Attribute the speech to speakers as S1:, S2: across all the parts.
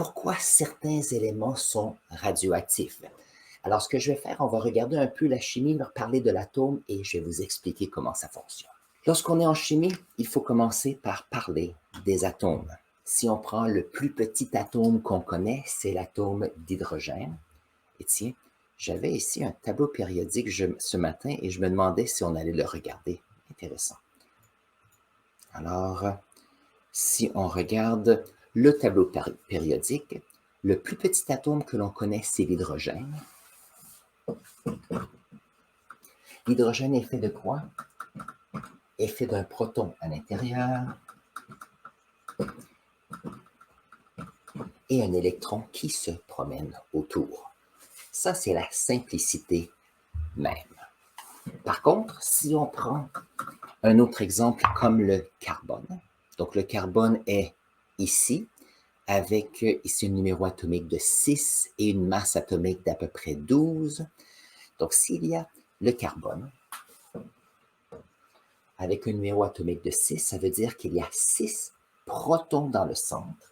S1: pourquoi certains éléments sont radioactifs. Alors, ce que je vais faire, on va regarder un peu la chimie, parler de l'atome et je vais vous expliquer comment ça fonctionne. Lorsqu'on est en chimie, il faut commencer par parler des atomes. Si on prend le plus petit atome qu'on connaît, c'est l'atome d'hydrogène. Et tiens, j'avais ici un tableau périodique ce matin et je me demandais si on allait le regarder. Intéressant. Alors, si on regarde le tableau périodique, le plus petit atome que l'on connaît, c'est l'hydrogène. L'hydrogène est fait de quoi? Est fait d'un proton à l'intérieur et un électron qui se promène autour. Ça, c'est la simplicité même. Par contre, si on prend un autre exemple comme le carbone, donc le carbone est ici, avec ici un numéro atomique de 6 et une masse atomique d'à peu près 12. Donc, s'il y a le carbone avec un numéro atomique de 6, ça veut dire qu'il y a 6 protons dans le centre.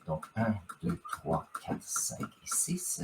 S1: Donc, 1, 2, 3, 4, 5 et 6.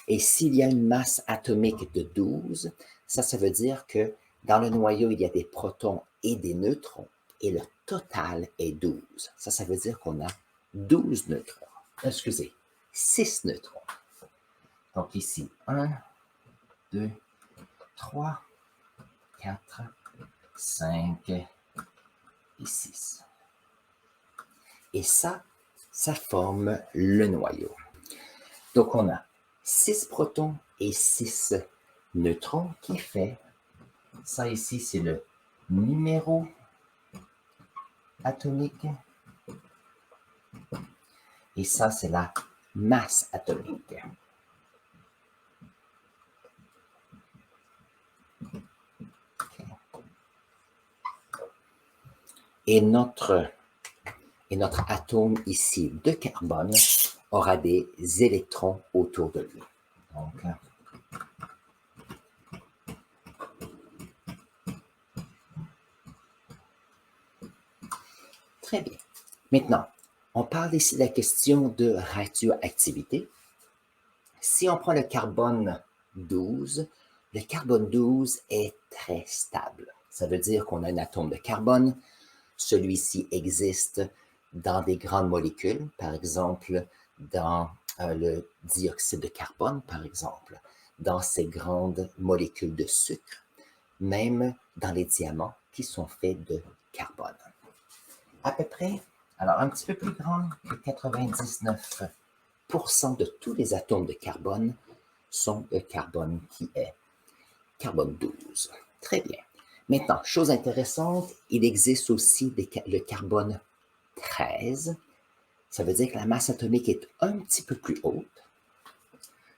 S1: Et s'il y a une masse atomique de 12, ça veut dire que dans le noyau, il y a des protons et des neutrons, et le total est 12. Ça veut dire qu'on a 12 neutrons. Excusez, 6 neutrons. Donc ici, 1, 2, 3, 4, 5 et 6. Et ça forme le noyau. Donc on a 6 protons et 6 neutrons qui fait, ça ici c'est le numéro atomique et ça c'est la masse atomique. Okay. Et notre atome ici de carbone aura des électrons autour de lui. Donc, très bien. Maintenant, on parle ici de la question de radioactivité. Si on prend le carbone 12, le carbone 12 est très stable. Ça veut dire qu'on a un atome de carbone. Celui-ci existe dans des grandes molécules, par exemple dans le dioxyde de carbone, par exemple, dans ces grandes molécules de sucre, même dans les diamants qui sont faits de carbone. À peu près, alors un petit peu plus grand que 99% de tous les atomes de carbone sont de carbone qui est carbone 12. Très bien. Maintenant, chose intéressante, il existe aussi le carbone 13. Ça veut dire que la masse atomique est un petit peu plus haute.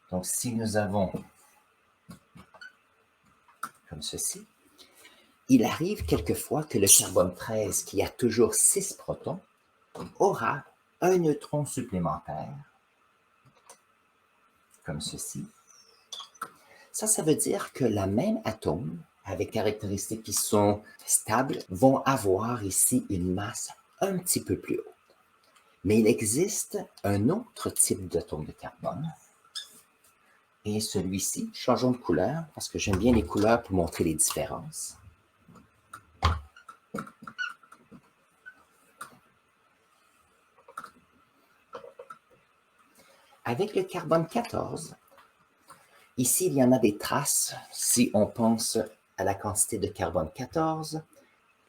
S1: Donc, si nous avons comme ceci, il arrive quelquefois que le carbone 13, qui a toujours 6 protons, aura un neutron supplémentaire, comme ceci. Ça veut dire que la même atome, avec caractéristiques qui sont stables, vont avoir ici une masse un petit peu plus haute. Mais il existe un autre type d'atome de carbone. Et celui-ci, changeons de couleur, parce que j'aime bien les couleurs pour montrer les différences. Avec le carbone 14, ici, il y en a des traces si on pense à la quantité de carbone 14.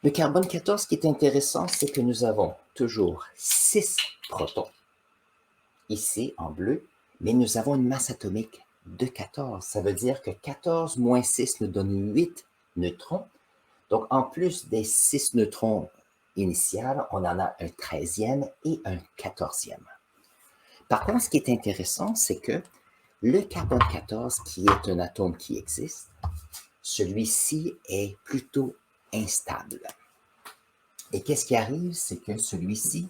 S1: Le carbone 14, ce qui est intéressant, c'est que nous avons toujours 6 protons, ici en bleu, mais nous avons une masse atomique de 14. Ça veut dire que 14 moins 6 nous donne 8 neutrons. Donc, en plus des 6 neutrons initiales, on en a un 13e et un 14e. Par contre, ce qui est intéressant, c'est que le carbone 14, qui est un atome qui existe, celui-ci est plutôt instable. Et qu'est-ce qui arrive? C'est que celui-ci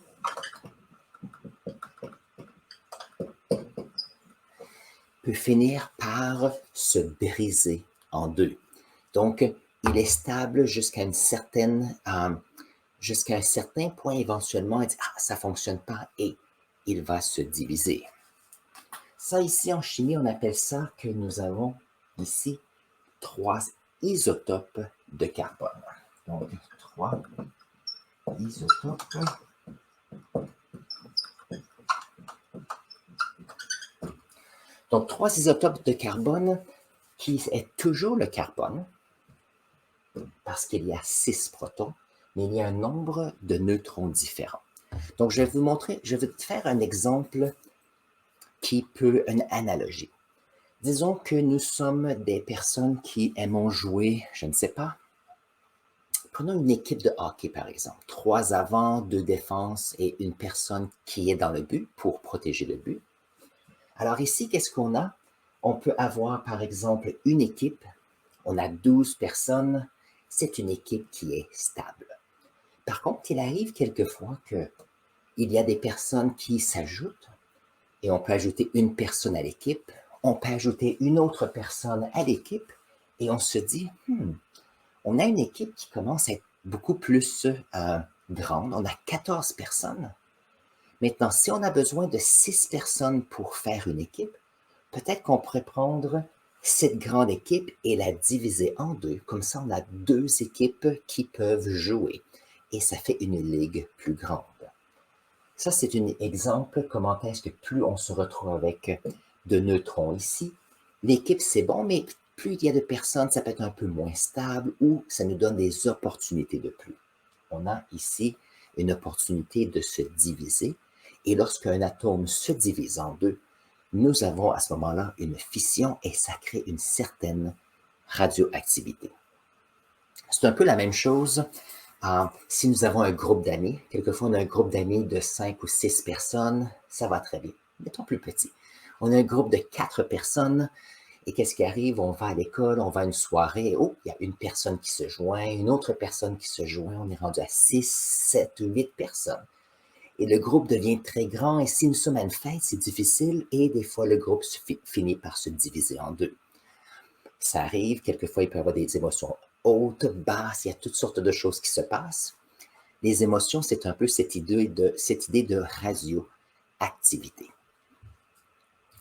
S1: peut finir par se briser en deux. Donc, il est stable jusqu'à une certaine jusqu'à un certain point, éventuellement, il dit « Ah, ça ne fonctionne pas » et il va se diviser. Ça, ici, en chimie, on appelle ça que nous avons ici 3 isotopes de carbone. Donc, 3 isotopes Donc, 3 isotopes de carbone qui est toujours le carbone, parce qu'il y a 6 protons, mais il y a un nombre de neutrons différents. Donc, je vais vous montrer, je vais te faire un exemple qui peut, une analogie. Disons que nous sommes des personnes qui aimons jouer, je ne sais pas, prenons une équipe de hockey par exemple, 3 avants, 2 défenses et une personne qui est dans le but pour protéger le but. Alors ici, qu'est-ce qu'on a? On peut avoir par exemple une équipe, on a 12 personnes, c'est une équipe qui est stable. Par contre, il arrive quelquefois qu'il y a des personnes qui s'ajoutent et on peut ajouter une personne à l'équipe, on peut ajouter une autre personne à l'équipe et on se dit, on a une équipe qui commence à être beaucoup plus grande, on a 14 personnes. Maintenant, si on a besoin de 6 personnes pour faire une équipe, peut-être qu'on pourrait prendre cette grande équipe et la diviser en 2. Comme ça, on a 2 équipes qui peuvent jouer et ça fait une ligue plus grande. Ça, c'est un exemple comment est-ce que plus on se retrouve avec de neutrons ici. L'équipe, c'est bon, mais plus il y a de personnes, ça peut être un peu moins stable ou ça nous donne des opportunités de plus. On a ici une opportunité de se diviser et lorsqu'un atome se divise en 2, nous avons à ce moment-là une fission et ça crée une certaine radioactivité. C'est un peu la même chose si nous avons un groupe d'amis. Quelquefois, on a un groupe d'amis de 5 ou 6 personnes, ça va très bien. Mettons plus petit. On a un groupe de 4 personnes et qu'est-ce qui arrive? On va à l'école, on va à une soirée. Oh, il y a une personne qui se joint, une autre personne qui se joint. On est rendu à 6, 7 ou 8 personnes. Et le groupe devient très grand. Et si nous sommes à une fête, c'est difficile. Et des fois, le groupe finit par se diviser en 2. Ça arrive. Quelquefois, il peut y avoir des émotions hautes, basses. Il y a toutes sortes de choses qui se passent. Les émotions, c'est un peu cette idée de radioactivité.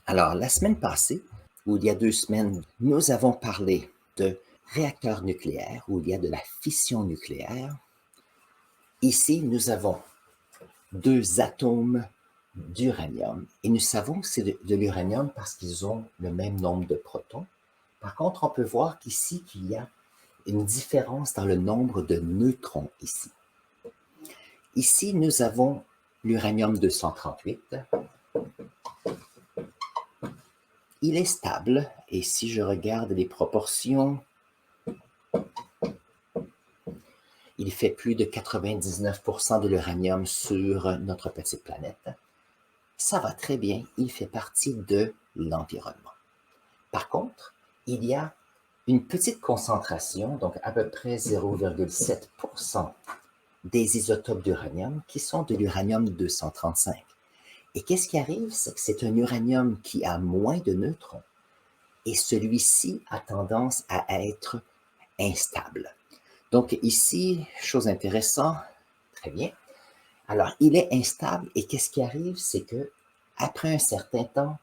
S1: Alors, la semaine passée, ou il y a 2 semaines, nous avons parlé de réacteurs nucléaires, où il y a de la fission nucléaire. Ici, nous avons 2 atomes d'uranium. Et nous savons que c'est de l'uranium parce qu'ils ont le même nombre de protons. Par contre, on peut voir qu'ici, qu'il y a une différence dans le nombre de neutrons ici. Ici, nous avons l'uranium 238. Il est stable, et si je regarde les proportions, il fait plus de 99% de l'uranium sur notre petite planète. Ça va très bien, il fait partie de l'environnement. Par contre, il y a une petite concentration, donc à peu près 0,7% des isotopes d'uranium qui sont de l'uranium 235. Et qu'est-ce qui arrive? C'est que c'est un uranium qui a moins de neutrons et celui-ci a tendance à être instable. Donc ici, chose intéressante, très bien. Alors, il est instable et qu'est-ce qui arrive? C'est que après un certain temps,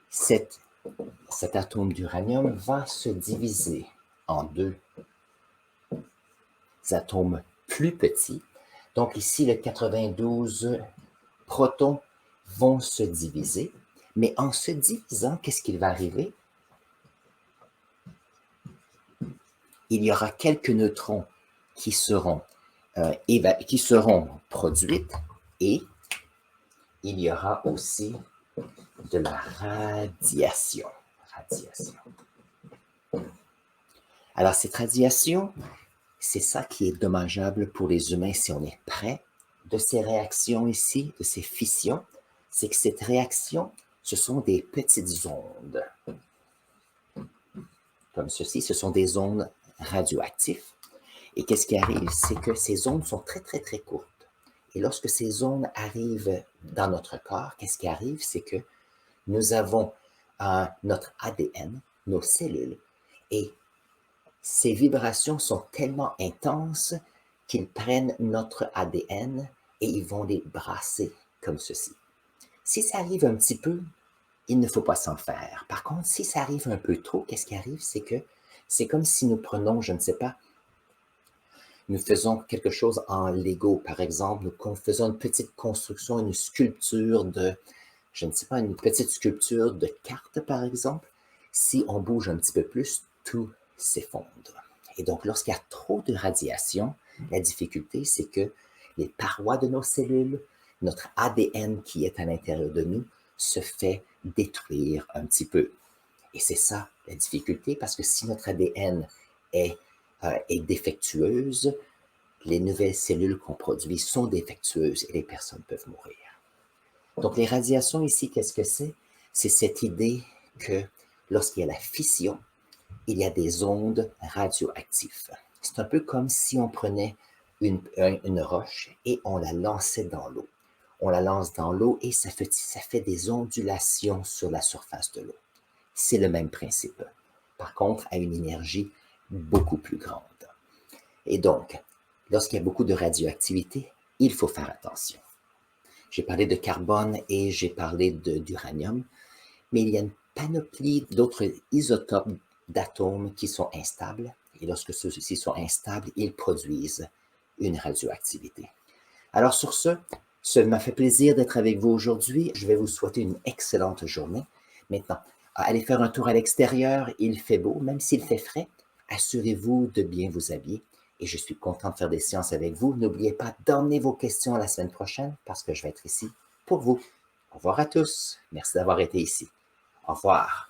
S1: cet atome d'uranium va se diviser en 2 atomes plus petits. Donc ici, le 92 protons vont se diviser. Mais en se divisant, qu'est-ce qui va arriver? Il y aura quelques neutrons qui seront produites et il y aura aussi de la radiation. Alors, cette radiation, c'est ça qui est dommageable pour les humains si on est près de ces réactions ici, de ces fissions, c'est que cette réaction, ce sont des petites ondes. Comme ceci, ce sont des ondes radioactives. Et qu'est-ce qui arrive? C'est que ces ondes sont très, très, très courtes. Et lorsque ces ondes arrivent dans notre corps, qu'est-ce qui arrive? C'est que nous avons notre ADN, nos cellules, et ces vibrations sont tellement intenses qu'ils prennent notre ADN et ils vont les brasser comme ceci. Si ça arrive un petit peu, il ne faut pas s'en faire. Par contre, si ça arrive un peu trop, qu'est-ce qui arrive? C'est que c'est comme si nous prenons, je ne sais pas, nous faisons quelque chose en Lego, par exemple, nous faisons une petite construction, une sculpture de, je ne sais pas, une petite sculpture de cartes, par exemple. Si on bouge un petit peu plus, tout s'effondre. Et donc, lorsqu'il y a trop de radiation, la difficulté, c'est que les parois de nos cellules, notre ADN qui est à l'intérieur de nous, se fait détruire un petit peu. Et c'est ça la difficulté, parce que si notre ADN est défectueuse, les nouvelles cellules qu'on produit sont défectueuses et les personnes peuvent mourir. Donc, les radiations ici, qu'est-ce que c'est? C'est cette idée que lorsqu'il y a la fission, il y a des ondes radioactives. C'est un peu comme si on prenait une roche et on la lançait dans l'eau. On la lance dans l'eau et ça fait des ondulations sur la surface de l'eau. C'est le même principe. Par contre, à une énergie beaucoup plus grande. Et donc, lorsqu'il y a beaucoup de radioactivité, il faut faire attention. J'ai parlé de carbone et j'ai parlé d'uranium, mais il y a une panoplie d'autres isotopes d'atomes qui sont instables. Et lorsque ceux-ci sont instables, ils produisent une radioactivité. Alors sur ce, ça m'a fait plaisir d'être avec vous aujourd'hui. Je vais vous souhaiter une excellente journée. Maintenant, allez faire un tour à l'extérieur. Il fait beau, même s'il fait frais. Assurez-vous de bien vous habiller. Et je suis content de faire des séances avec vous. N'oubliez pas d'emmener vos questions la semaine prochaine parce que je vais être ici pour vous. Au revoir à tous. Merci d'avoir été ici. Au revoir.